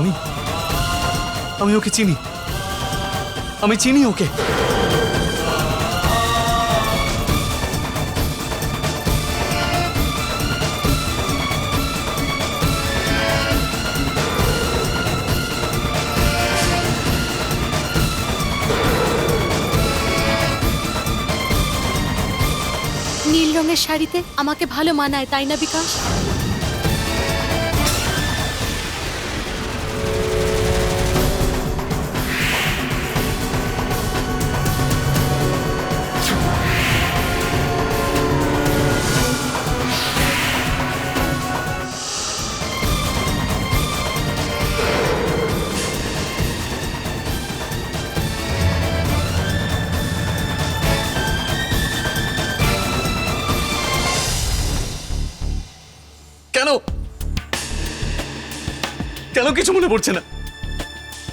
আমি আমি ওকে চিনি, আমি চিনি ওকে। নীল রঙের শাড়িতে আমাকে ভালো মানায়, তাই না বিকাশ? কেন কেন কিছু মনে পড়ছে না?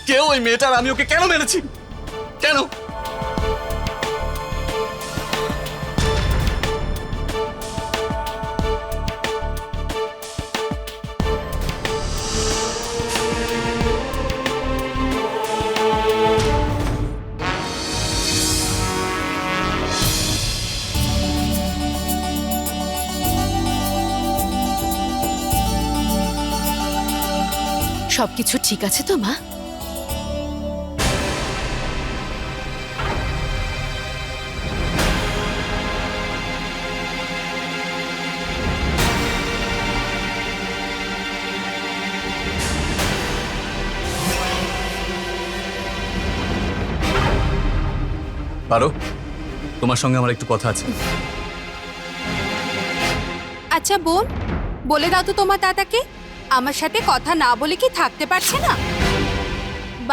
কেউ ওই মেয়েটার, আমি ওকে কেন মেরেছি? কেন? সবকিছু ঠিক আছে তো মা? পারো, তোমার সঙ্গে আমার একটু কথা আছে। আচ্ছা বোন, বলে দাও তো তোমার দাদাকে আমার সাথে কথা না বলে কি থাকতে পারছে না?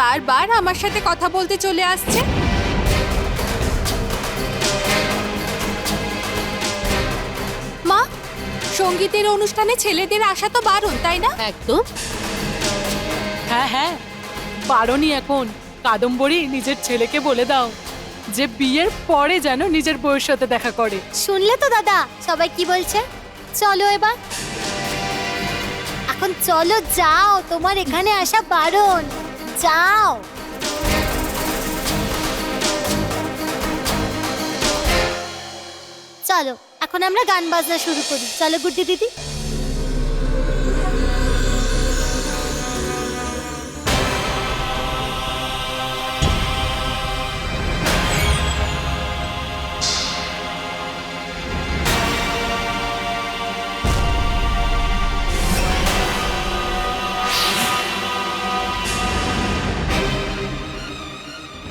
বারবার আমার সাথে কথা বলতে চলে আসছে। মা, সঙ্গীতের অনুষ্ঠানে ছেলেদের আসা তো বারণ, তাই না? একদম। হ্যাঁ হ্যাঁ, বারণই এখন। কাদম্বরী, নিজের ছেলেকে বলে দাও যে বিয়ের পরে যেন নিজের বউয়ের সাথে দেখা করে। শুনলে তো দাদা সবাই কি বলছে? চলো এবার, এখন চলো, যাও, তোমার এখানে আসা বারণ, যাও। চলো এখন আমরা গান বাজনা শুরু করি, চলো গুড্ডি দিদি।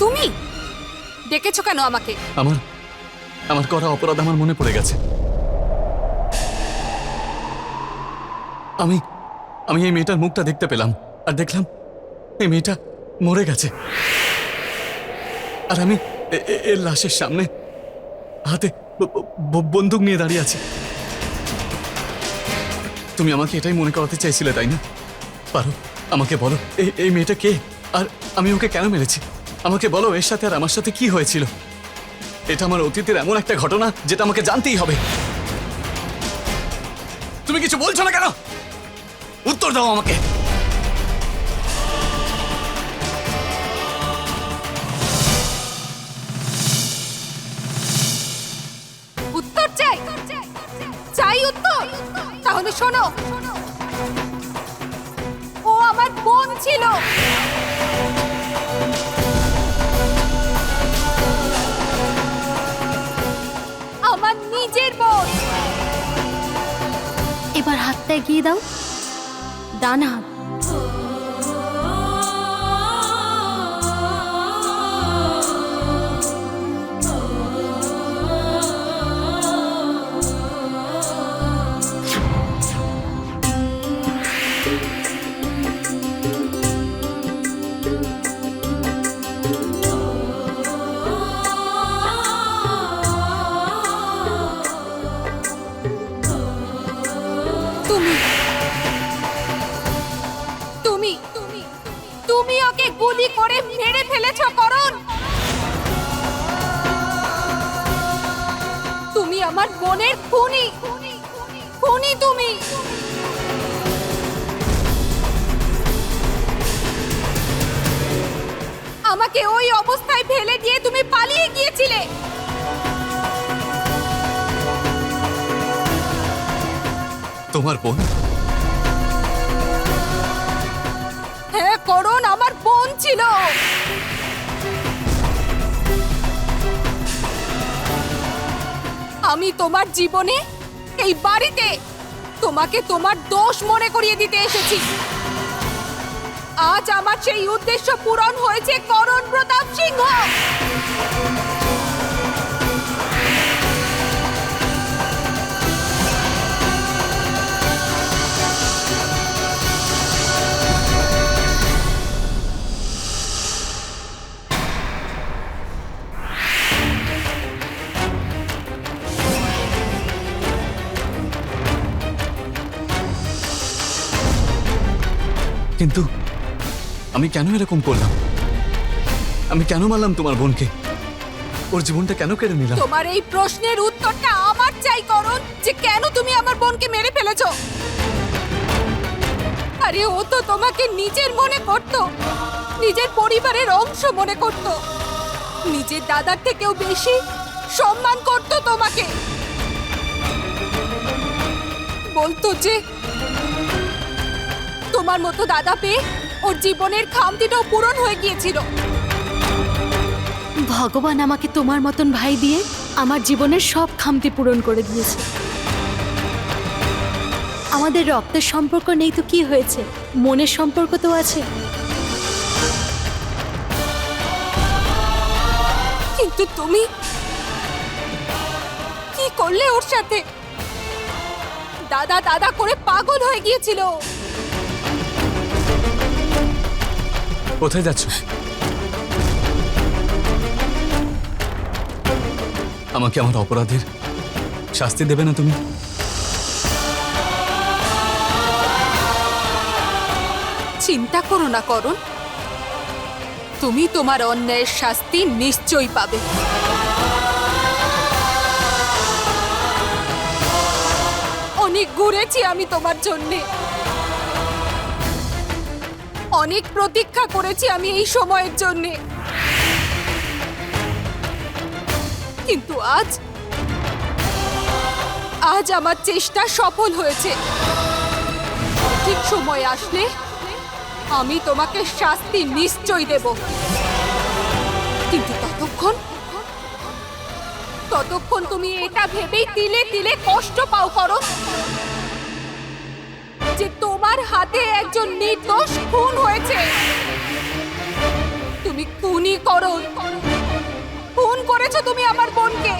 তুমি ডেকেছো কেন আমাকে? আমার আমার করা অপরাধ আমার মনে পড়ে গেছে। আমি আমি এই মেয়েটার মুখটা দেখতে পেলাম, আর দেখলাম এই মেয়েটা মরে গেছে। আর আমি এর লাশের সামনে হাতে বন্দুক নিয়ে দাঁড়িয়ে আছি। তুমি আমাকে এটাই মনে করাতে চাইছিলে, তাই না? পারো, আমাকে বলো এই মেয়েটা কে, আর আমি ওকে কেন মেরেছি? আমাকে বলো এর সাথে আর আমার সাথে কি হয়েছিল। এটা আমার অতীতের এমন একটা ঘটনা যেটা আমাকে জানতেই হবে। তুমি কিছু বলছো না কেন? উত্তর দাও আমাকে। উত্তর চাই, চাই উত্তর। তাহলে শোনো, ও আমার বোন ছিল। আমার নিজের বোন। এবার হাতটা এগিয়ে দাও, ডান হাত। তুমি ওকে গুলি করে মেরে ফেলেছো করণ। তুমি আমার বোনের খুনি, খুনি তুমি। আমাকে ওই অবস্থায় ফেলে দিয়ে তুমি পালিয়ে গিয়েছিলে। তোমার বোন? হ্যাঁ করণ, আমার বোন ছিল। আমি তোমার জীবনে, এই বাড়িতে তোমাকে তোমার দোষ মনে করিয়ে দিতে এসেছি। আজ আমার সেই উদ্দেশ্য পূরণ হয়েছে করণ প্রতাপ সিংহ। কিন্তু আমি কেন এরকম করলাম? আমি কেন মারলাম তোমার বোনকে? ওর জীবনটা কেন কেড়ে নিলাম? তোমার এই প্রশ্নের উত্তরটা আমার চাই করণ, যে কেন তুমি আমার বোনকে মেরে ফেলেছো। আরে ও তো তোমাকে নিজের মনে করত, নিজের পরিবারের অংশ মনে করত, নিজের দাদার থেকেও বেশি সম্মান করত তোমাকে। বলতো যে তোমার মতো দাদা পেয়ে ওর জীবনের খামতিটাও পূরণ হয়ে গিয়েছিল। ভগবান আমাকে তোমার মতন ভাই দিয়ে আমার জীবনের সব খামতি পূরণ করে দিয়েছে। আমাদের রক্তের সম্পর্ক নেই তো কি হয়েছে, মনের সম্পর্ক তো আছে। কিন্তু তুমি কি করলে ওর সাথে? দাদা দাদা করে পাগল হয়ে গিয়েছিল। কোথায় যাচ্ছ? আমাকে আমার অপরাধের শাস্তি দেবে না তুমি? চিন্তা করো না করণ, তুমি তোমার অন্যায়ের শাস্তি নিশ্চয়ই পাবে। অনেক ঘুরেছি আমি তোমার জন্যে, অনেক প্রতীক্ষা করেছি আমি এই সময়ের জন্যে, কিন্তু আজ আমার চেষ্টা সফল হয়েছে। ঠিক সময় আসলে আমি তোমাকে শাস্তি নিশ্চয়ই দেব, কিন্তু ততক্ষণ তুমি এটা ভেবেই তিলে তিলে কষ্ট পাও করো যে তোমার হাতে একজন নির্দোষ খুন হয়েছে। তুমি খুনই করো, খুন করেছো তুমি আমার বোনকে।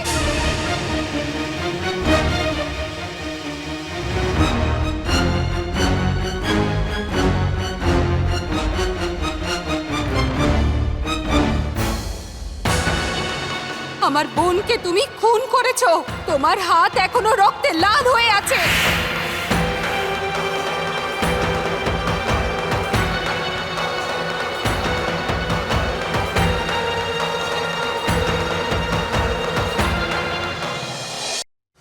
আমার বোনকে তুমি খুন করেছো, তোমার হাত এখনো রক্তে লাল হয়ে আছে।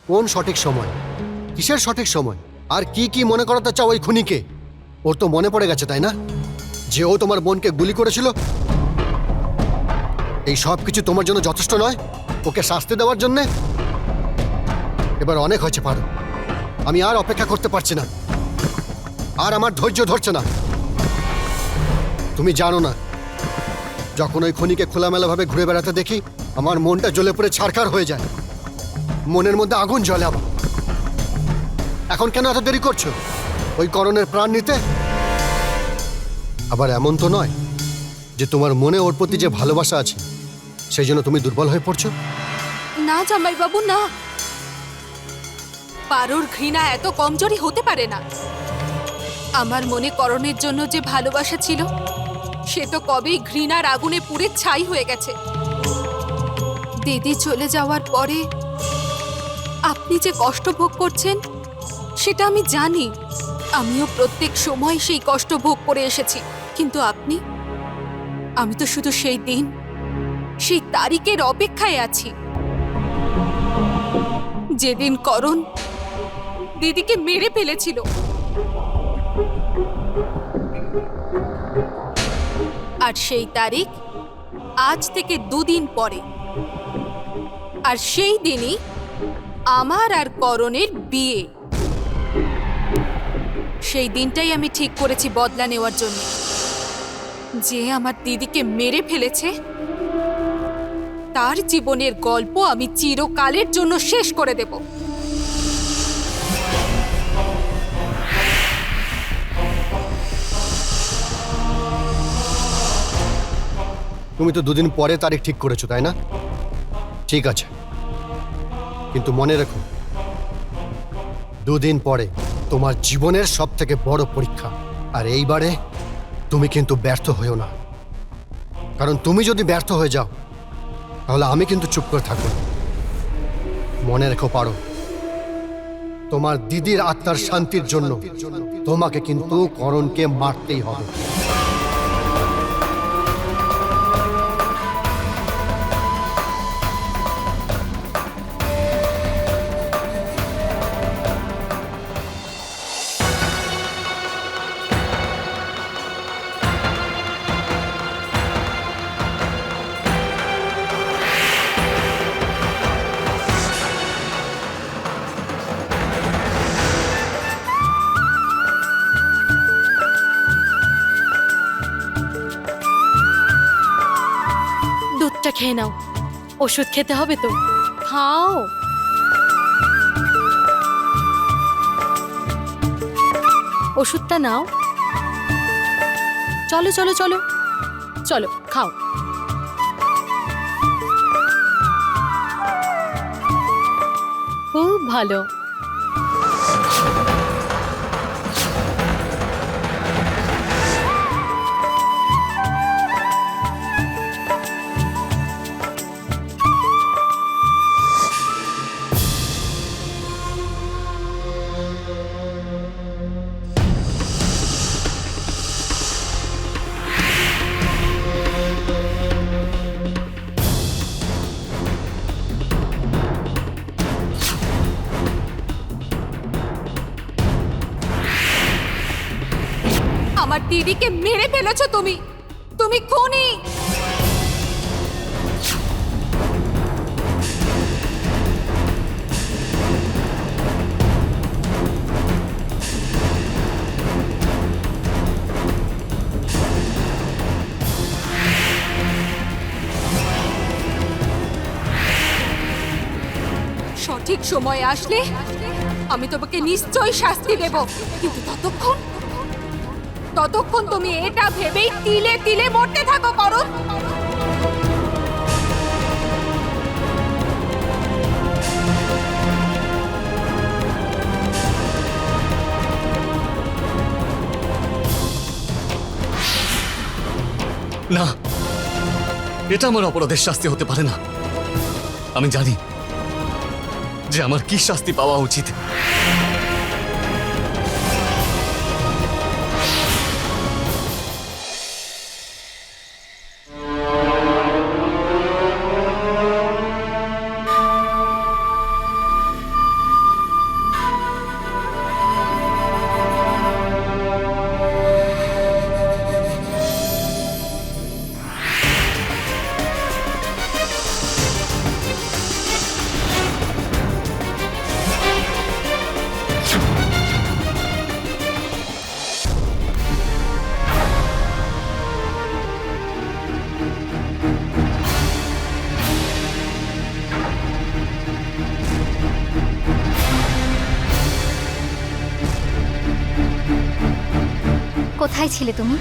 কোন সঠিক সময়? কিসের সঠিক সময়? আর কি কি মনে করাতে চাও ওই খুনিকে? ওর তো মনে পড়ে গেছে, তাই না, যে ও তোমার বোনকে গুলি করেছিল? এই সব কিছু তোমার জন্য যথেষ্ট নয় ওকে শাস্তি দেওয়ার জন্যে? এবার অনেক হয়েছে পারো, আমি আর অপেক্ষা করতে পারছি না, আর আমার ধৈর্য ধরছে না। তুমি জানো না, যখন ওই খুনিকে খোলামেলাভাবে ঘুরে বেড়াতে দেখি আমার মনটা জ্বলে পড়ে ছারখার হয়ে যায়, মনের মধ্যে আগুন জ্বলে আমার। এখন কেন এত দেরি করছো ওই করণের প্রাণ নিতে? আবার এমন তো নয় যে তোমার মনে ওর প্রতি যে ভালোবাসা আছে সেই জন্য তুমি দুর্বল হয়ে পড়ছো। না জামাই বাবু, না, পারোর ঘৃণা এত কমজোরি হতে পারে না। আমার মনে করণের জন্য যে ভালোবাসা ছিল সে তো কবেই ঘৃণার আগুনে পুড়ে ছাই হয়ে গেছে। দিদি চলে যাওয়ার পরে আপনি যে কষ্ট ভোগ করছেন সেটা আমি জানি, আমিও প্রত্যেক সময় সেই কষ্ট ভোগ করে এসেছি। কিন্তু আপনি, আমি তো শুধু সেই দিন, সেই তারিখের অপেক্ষায় আছি যেদিন করণ দিদিকে মেরে ফেলেছিল। আর সেই তারিখ আজ থেকে 2 দিন পরে। আর সেই দিনই আমার আর করণের বিয়ে। সেই দিনটাই আমি ঠিক করেছি বদলা নেওয়ার জন্য। যে আমার দিদিকে মেরে ফেলেছে তার জীবনের গল্প আমি চিরকালের জন্য শেষ করে দেব। তুমি তো 2 দিন পরে তারিখ ঠিক করেছো, তাই না? ঠিক আছে, কিন্তু মনে রেখো 2 দিন পরে তোমার জীবনের সব থেকে বড় পরীক্ষা। আর এইবারে তুমি কিন্তু ব্যর্থ হয়েও না, কারণ তুমি যদি ব্যর্থ হয়ে যাও তাহলে আমি কিন্তু চুপ করে থাকবো না। মনে রেখো পারো, তোমার দিদির আত্মার শান্তির জন্য তোমাকে কিন্তু করণকে মারতেই হবে। দুধটা খেয়ে নাও, ওষুধ খেতে হবে তো, খাও। ওষুধটা নাও। চলো চলো চলো চলো, খাও। খুব ভালো। আমার দিদিকে মেরে ফেলেছো তুমি। তুমি খুনি। সঠিক সময় আসলে আমি তোমাকে নিশ্চয়ই শাস্তি দেব, কিন্তু ততক্ষণ তুমি এটা ভেবেই তিলে তিলে মরতে থাকো করণ। না, এটা আমার অপরাধের শাস্তি হতে পারে না। আমি জানি যে আমার কি শাস্তি পাওয়া উচিত। কোথায় ছিলে তুমি?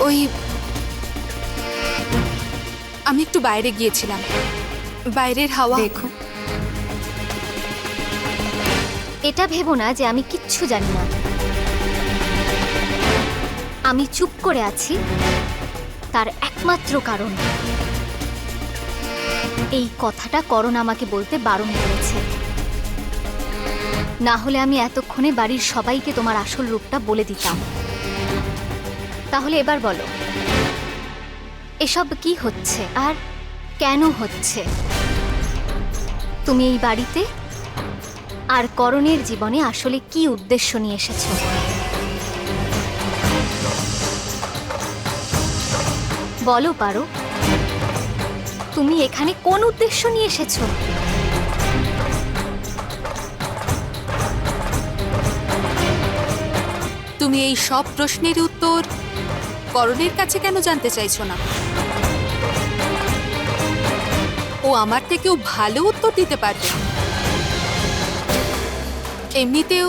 ওই আমি একটু বাইরে গিয়েছিলাম। বাইরের হাওয়া। দেখো, এটা ভেবো না যে আমি কিচ্ছু জানি না। আমি চুপ করে আছি তার একমাত্র কারণ এই কথাটা করণ আমাকে বলতে বারণ করেছে। না হলে আমি এতক্ষণে বাড়ির সবাইকে তোমার আসল রূপটা বলে দিতাম। তাহলে এবার বলো, এসব কি হচ্ছে আর কেন হচ্ছে? তুমি এই বাড়িতে আর করণের জীবনে আসলে কি উদ্দেশ্য নিয়ে এসেছো? বলো পারো, তুমি এখানে কোন উদ্দেশ্য নিয়ে এসেছো? তুমি এই সব প্রশ্নের উত্তর করণের কাছে কেন জানতে চাইছো না? ও আমার থেকেও ভালো উত্তর দিতে পারবে। এমনিতেও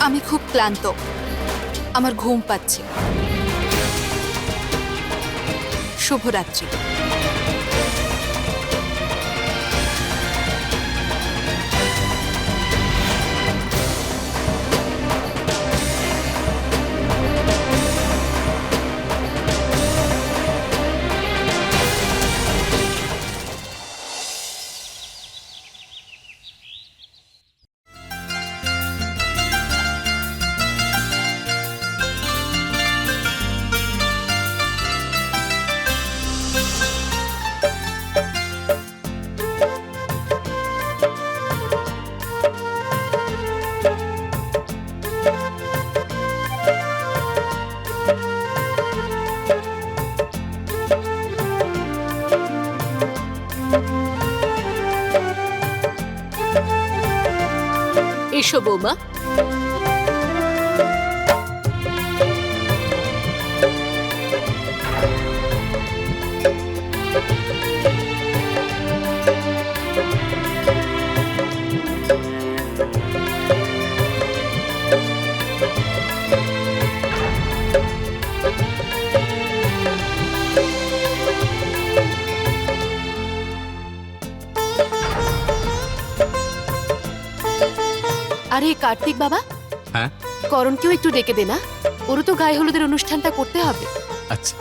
আমি খুব ক্লান্ত, আমার ঘুম পাচ্ছে। শুভরাত্রি। এসো বৌমা। আরে কার্তিক বাবা, হ্যাঁ করণকেও একটু ডেকে দে না, ওরও তো গায়ে হলুদের অনুষ্ঠানটা করতে হবে। আচ্ছা।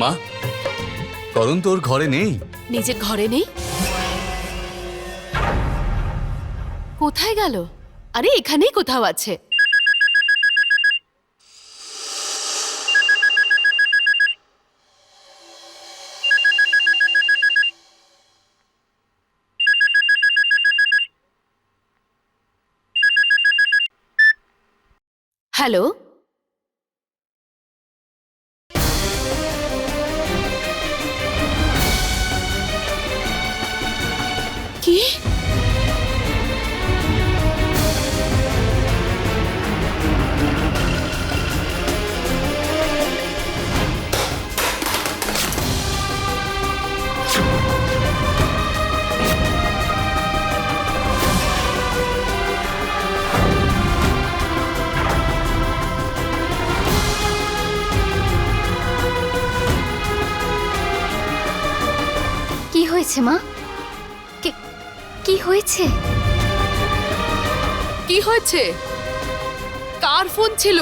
মা, করণ তোর ঘরে নেই। নিজের ঘরে নেই? কোথায় গেল? আরে এখানেই কোথাও আছে। হ্যালো, কি? কি হয়েছে মা? কি হয়েছে? কি হয়েছে? কার ফোন ছিল?